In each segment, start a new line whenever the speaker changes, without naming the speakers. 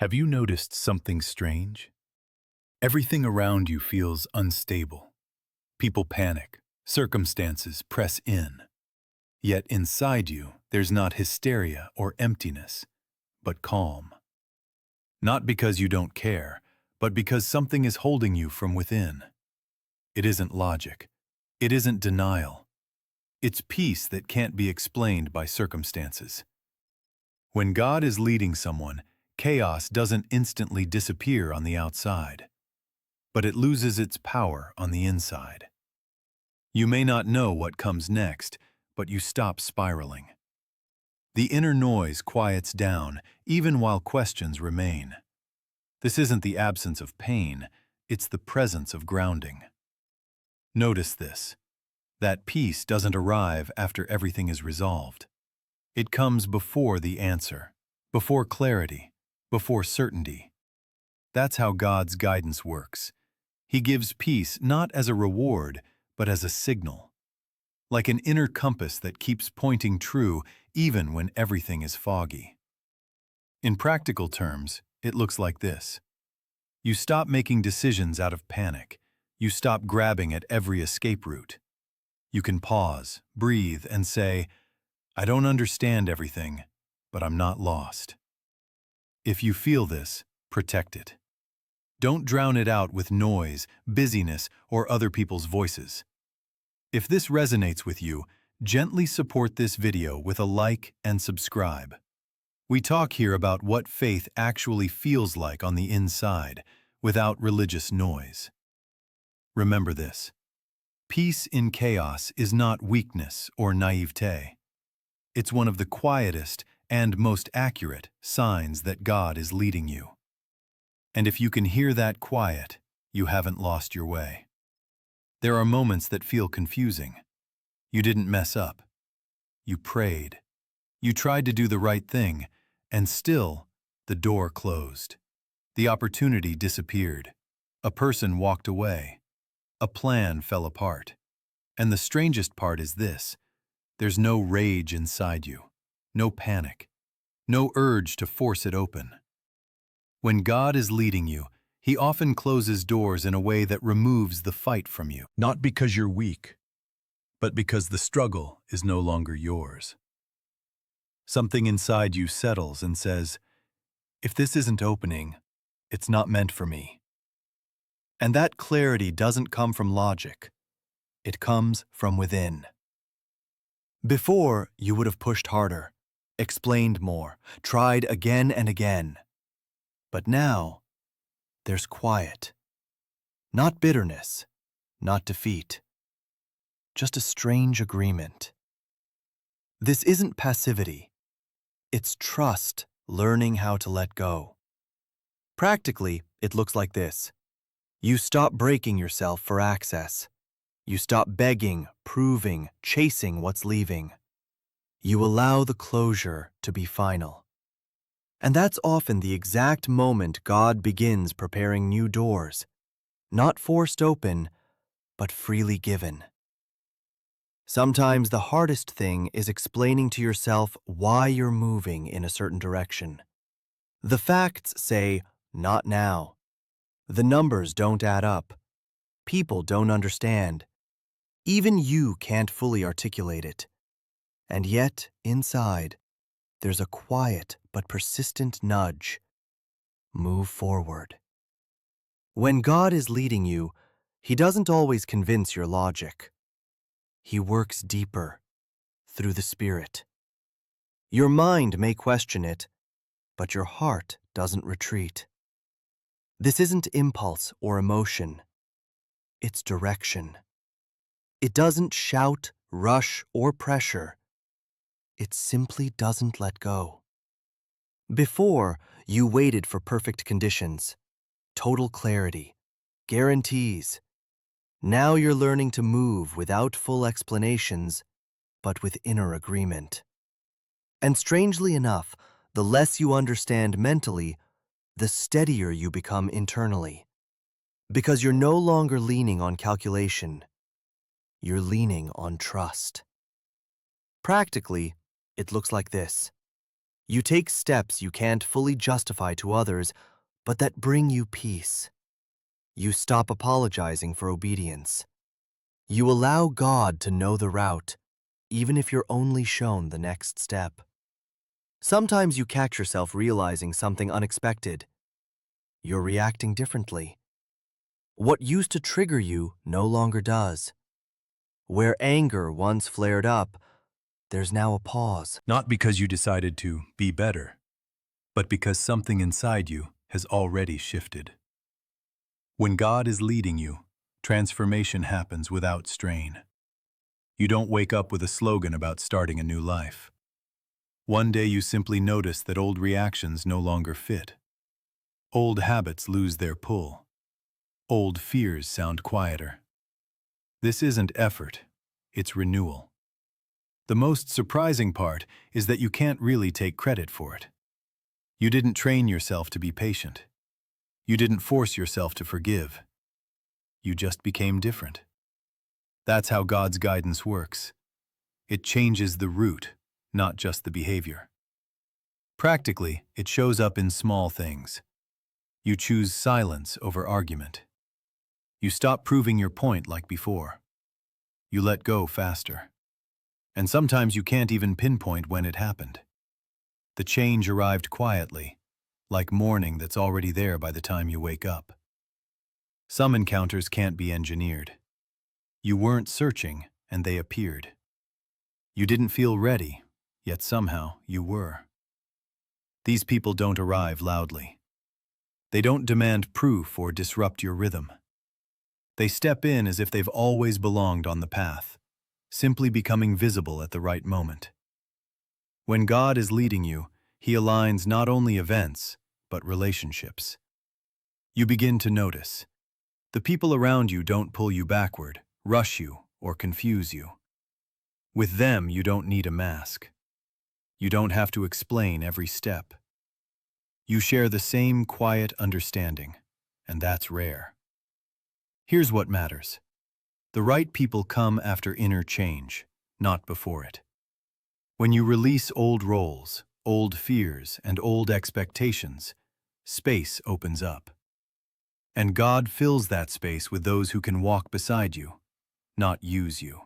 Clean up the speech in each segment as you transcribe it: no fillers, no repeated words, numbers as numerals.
Have you noticed something strange? Everything around you feels unstable. People panic. Circumstances press in. Yet inside you, there's not hysteria or emptiness, but calm. Not because you don't care, but because something is holding you from within. It isn't logic. It isn't denial. It's peace that can't be explained by circumstances. When God is leading someone, chaos doesn't instantly disappear on the outside, but it loses its power on the inside. You may not know what comes next, but you stop spiraling. The inner noise quiets down, even while questions remain. This isn't the absence of pain, it's the presence of grounding. Notice this. That peace doesn't arrive after everything is resolved. It comes before the answer, before clarity, before certainty. That's how God's guidance works. He gives peace not as a reward, but as a signal. Like an inner compass that keeps pointing true even when everything is foggy. In practical terms, it looks like this. You stop making decisions out of panic. You stop grabbing at every escape route. You can pause, breathe, and say, I don't understand everything, but I'm not lost. If you feel this, protect it. Don't drown it out with noise, busyness, or other people's voices. If this resonates with you, gently support this video with a like and subscribe. We talk here about what faith actually feels like on the inside, without religious noise. Remember this. Peace in chaos is not weakness or naivete. It's one of the quietest and most accurate signs that God is leading you. And if you can hear that quiet, you haven't lost your way. There are moments that feel confusing. You didn't mess up. You prayed. You tried to do the right thing, and still, the door closed. The opportunity disappeared. A person walked away. A plan fell apart. And the strangest part is this. There's no rage inside you, no panic, no urge to force it open. When God is leading you, He often closes doors in a way that removes the fight from you. Not because you're weak, but because the struggle is no longer yours. Something inside you settles and says, if this isn't opening, it's not meant for me. And that clarity doesn't come from logic. It comes from within. Before, you would have pushed harder, explained more, tried again and again. But now, there's quiet. Not bitterness, not defeat. Just a strange agreement. This isn't passivity. It's trust, learning how to let go. Practically, it looks like this. You stop breaking yourself for access. You stop begging, proving, chasing what's leaving. You allow the closure to be final. And that's often the exact moment God begins preparing new doors, not forced open, but freely given. Sometimes the hardest thing is explaining to yourself why you're moving in a certain direction. The facts say, not now. The numbers don't add up. People don't understand. Even you can't fully articulate it. And yet, inside, there's a quiet but persistent nudge. Move forward. When God is leading you, He doesn't always convince your logic. He works deeper, through the Spirit. Your mind may question it, but your heart doesn't retreat. This isn't impulse or emotion. It's direction. It doesn't shout, rush, or pressure. It simply doesn't let go. Before, you waited for perfect conditions, total clarity, guarantees. Now you're learning to move without full explanations, but with inner agreement. And strangely enough, the less you understand mentally, the steadier you become internally. Because you're no longer leaning on calculation. You're leaning on trust. Practically, it looks like this.
You take steps you can't fully justify to others, but that bring you peace. You stop apologizing for obedience. You allow God to know the route, even if you're only shown the next step. Sometimes you catch yourself realizing something unexpected. You're reacting differently. What used to trigger you no longer does. Where anger once flared up, there's now a pause.
Not because you decided to be better, but because something inside you has already shifted. When God is leading you, transformation happens without strain. You don't wake up with a slogan about starting a new life. One day you simply notice that old reactions no longer fit. Old habits lose their pull. Old fears sound quieter. This isn't effort, it's renewal. The most surprising part is that you can't really take credit for it. You didn't train yourself to be patient. You didn't force yourself to forgive. You just became different. That's how God's guidance works. It changes the root, not just the behavior. Practically, it shows up in small things. You choose silence over argument. You stop proving your point like before. You let go faster. And sometimes you can't even pinpoint when it happened. The change arrived quietly, like morning that's already there by the time you wake up. Some encounters can't be engineered. You weren't searching, and they appeared. You didn't feel ready, yet somehow you were. These people don't arrive loudly. They don't demand proof or disrupt your rhythm. They step in as if they've always belonged on the path, simply becoming visible at the right moment. When God is leading you, He aligns not only events, but relationships. You begin to notice. The people around you don't pull you backward, rush you, or confuse you. With them, you don't need a mask. You don't have to explain every step. You share the same quiet understanding, and that's rare. Here's what matters. The right people come after inner change, not before it. When you release old roles, old fears, and old expectations, space opens up. And God fills that space with those who can walk beside you, not use you.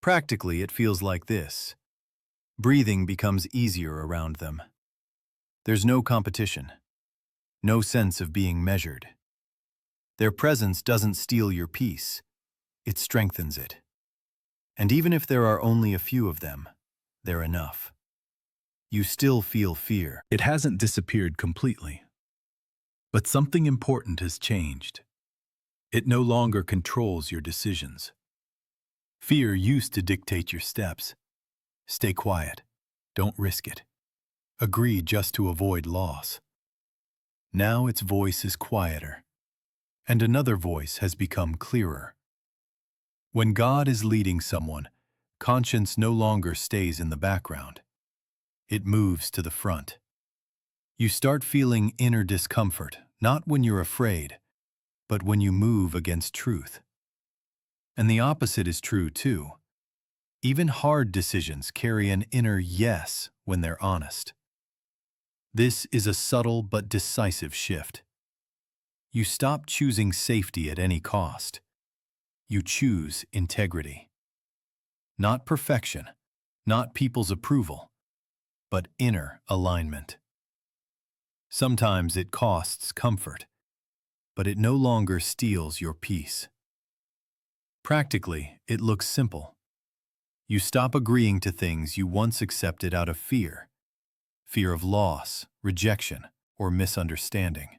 Practically, it feels like this. Breathing becomes easier around them. There's no competition, no sense of being measured. Their presence doesn't steal your peace, it strengthens it. And even if there are only a few of them, they're enough. You still feel fear. It hasn't disappeared completely. But something important has changed. It no longer controls your decisions. Fear used to dictate your steps. Stay quiet. Don't risk it. Agree just to avoid loss. Now its voice is quieter, and another voice has become clearer. When God is leading someone, conscience no longer stays in the background. It moves to the front. You start feeling inner discomfort, not when you're afraid, but when you move against truth. And the opposite is true too. Even hard decisions carry an inner yes when they're honest. This is a subtle but decisive shift. You stop choosing safety at any cost. You choose integrity. Not perfection, not people's approval, but inner alignment. Sometimes it costs comfort, but it no longer steals your peace. Practically, it looks simple. You stop agreeing to things you once accepted out of fear. Fear of loss, rejection, or misunderstanding.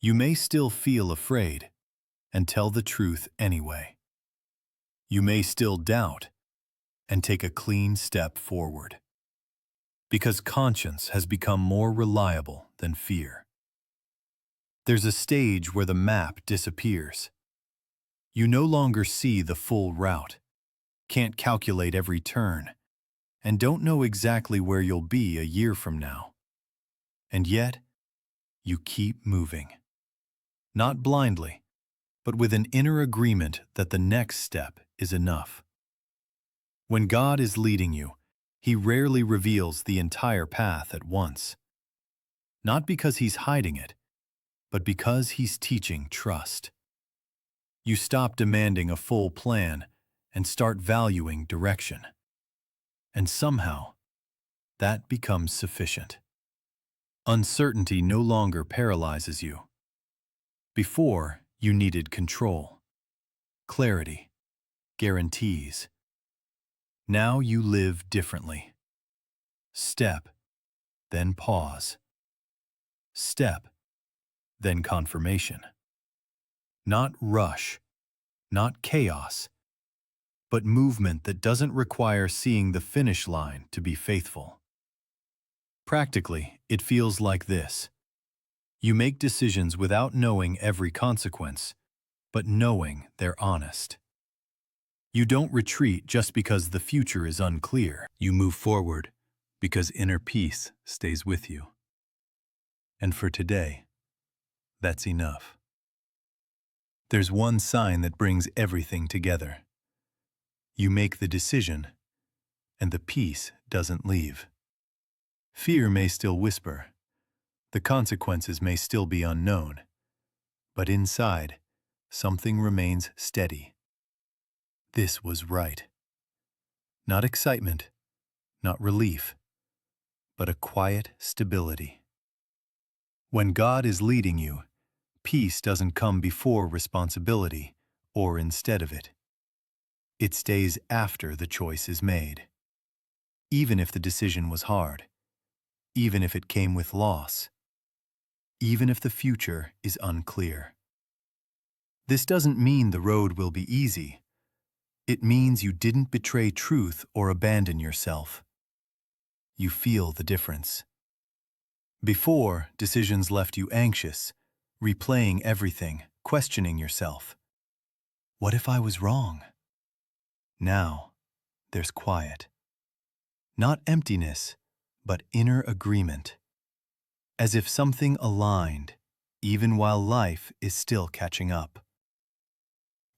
You may still feel afraid and tell the truth anyway. You may still doubt and take a clean step forward. Because conscience has become more reliable than fear. There's a stage where the map disappears. You no longer see the full route, can't calculate every turn, and don't know exactly where you'll be a year from now. And yet, you keep moving. Not blindly, but with an inner agreement that the next step is enough. When God is leading you, He rarely reveals the entire path at once. Not because he's hiding it, but because he's teaching trust. You stop demanding a full plan and start valuing direction. And somehow, that becomes sufficient. Uncertainty no longer paralyzes you. Before, you needed control, clarity, guarantees. Now you live differently. Step, then pause. Step, then confirmation. Not rush, not chaos, but movement that doesn't require seeing the finish line to be faithful. Practically, it feels like this. You make decisions without knowing every consequence, but knowing they're honest. You don't retreat just because the future is unclear. You move forward because inner peace stays with you. And for today, that's enough. There's one sign that brings everything together. You make the decision, and the peace doesn't leave. Fear may still whisper. The consequences may still be unknown. But inside, something remains steady. This was right. Not excitement, not relief, but a quiet stability. When God is leading you, peace doesn't come before responsibility or instead of it. It stays after the choice is made. Even if the decision was hard, even if it came with loss, even if the future is unclear. This doesn't mean the road will be easy. It means you didn't betray truth or abandon yourself. You feel the difference. Before, decisions left you anxious, replaying everything, questioning yourself. What if I was wrong? Now, there's quiet. Not emptiness, but inner agreement. As if something aligned, even while life is still catching up.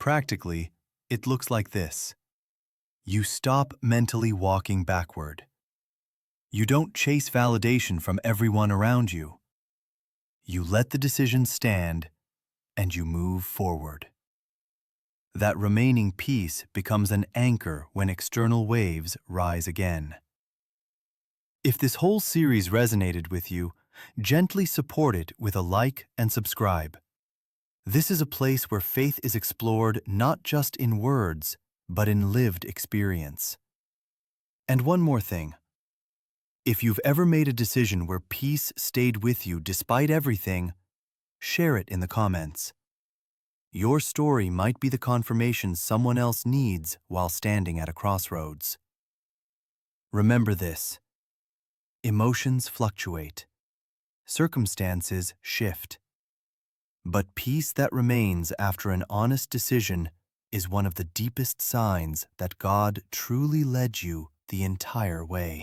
Practically, it looks like this. You stop mentally walking backward. You don't chase validation from everyone around you. You let the decision stand, and you move forward. That remaining peace becomes an anchor when external waves rise again. If this whole series resonated with you, gently support it with a like and subscribe. This is a place where faith is explored not just in words, but in lived experience. And one more thing. If you've ever made a decision where peace stayed with you despite everything, share it in the comments. Your story might be the confirmation someone else needs while standing at a crossroads. Remember this. Emotions fluctuate. Circumstances shift. But peace that remains after an honest decision is one of the deepest signs that God truly led you the entire way.